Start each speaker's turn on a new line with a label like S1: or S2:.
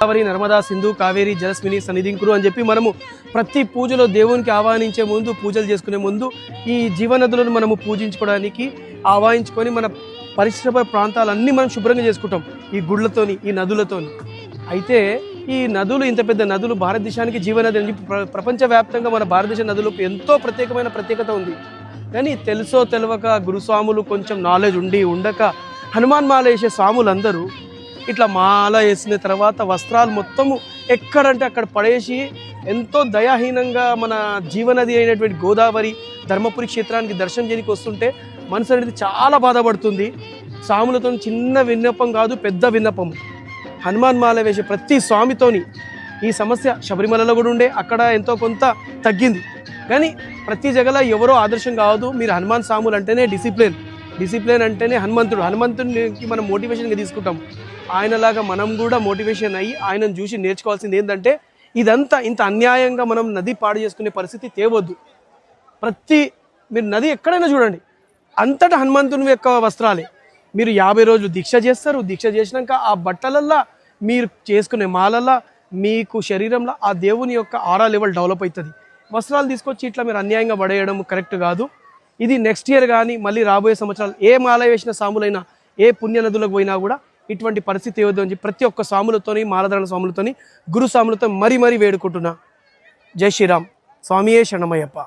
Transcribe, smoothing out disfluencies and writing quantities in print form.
S1: గోదావరి నర్మదా సింధు కావేరి జలస్మిని సన్నిధింకురు అని చెప్పి మనము ప్రతి పూజలో దేవునికి ఆహ్వానించే ముందు పూజలు చేసుకునే ముందు ఈ జీవనదులను మనము పూజించుకోవడానికి ఆహ్వానించుకొని మన పరిసర ప్రాంతాలన్నీ మనం శుభ్రంగా చేసుకుంటాం ఈ గుళ్ళతోని ఈ నదులతోని. అయితే ఈ నదులు ఇంత పెద్ద నదులు భారతదేశానికి జీవనది అని చెప్పి ప్రపంచవ్యాప్తంగా మన భారతదేశ నదులకు ఎంతో ప్రత్యేకత ఉంది. కానీ తెలుసో తెలియక గురుస్వాములు కొంచెం నాలెడ్జ్ ఉండక హనుమాన్ మాల వేసే స్వాములందరూ ఇట్లా మాల వేసిన తర్వాత వస్త్రాలు మొత్తము ఎక్కడంటే అక్కడ పడేసి ఎంతో దయాహీనంగా మన జీవనది అయినటువంటి గోదావరి ధర్మపురి క్షేత్రానికి దర్శనం చేయడానికి వస్తుంటే మనసు అనేది చాలా బాధపడుతుంది. స్వాములతో చిన్న విన్నపం కాదు, పెద్ద విన్నపం. హనుమాన్ మాల వేసే ప్రతి స్వామితోని ఈ సమస్య శబరిమలలో కూడా ఉండే, అక్కడ ఎంతో కొంత తగ్గింది. కానీ ప్రతి జగల ఎవరో ఆదర్శం కావద్దు. మీరు హనుమాన్ స్వాములు అంటేనే డిసిప్లిన్ అంటేనే హనుమంతుడికి మనం మోటివేషన్గా తీసుకుంటాం. ఆయనలాగా మనం కూడా మోటివేషన్ అయ్యి ఆయనను చూసి నేర్చుకోవాల్సింది ఏంటంటే ఇదంతా ఇంత అన్యాయంగా మనం నది పాడు చేసుకునే పరిస్థితి తేవద్దు. మీరు నది ఎక్కడైనా చూడండి, అంతటా హనుమంతుని యొక్క వస్త్రాలే. మీరు 50 రోజులు దీక్ష చేస్తారు. దీక్ష చేసినాక ఆ బట్టలల్లా మీరు చేసుకునే మాలల్లా మీకు శరీరంలో ఆ దేవుని యొక్క ఆరా లెవెల్ డెవలప్ అవుతుంది. వస్త్రాలు తీసుకొచ్చి ఇట్లా మీరు అన్యాయంగా పడేయడం కరెక్ట్ కాదు. ఇది నెక్స్ట్ ఇయర్ కానీ మళ్ళీ రాబోయే సంవత్సరాలు ఏ మాల వేసిన స్వాములైనా ఏ పుణ్య నదులకు పోయినా కూడా ఇటువంటి పరిస్థితి ఏవద్దు అని చెప్పి ప్రతి ఒక్క స్వాములతోని మాలధారణ స్వాములతోని గురు స్వాములతో మరీ వేడుకుంటున్నా. జై శ్రీరామ్. స్వామియే శరణమయ్యప్ప.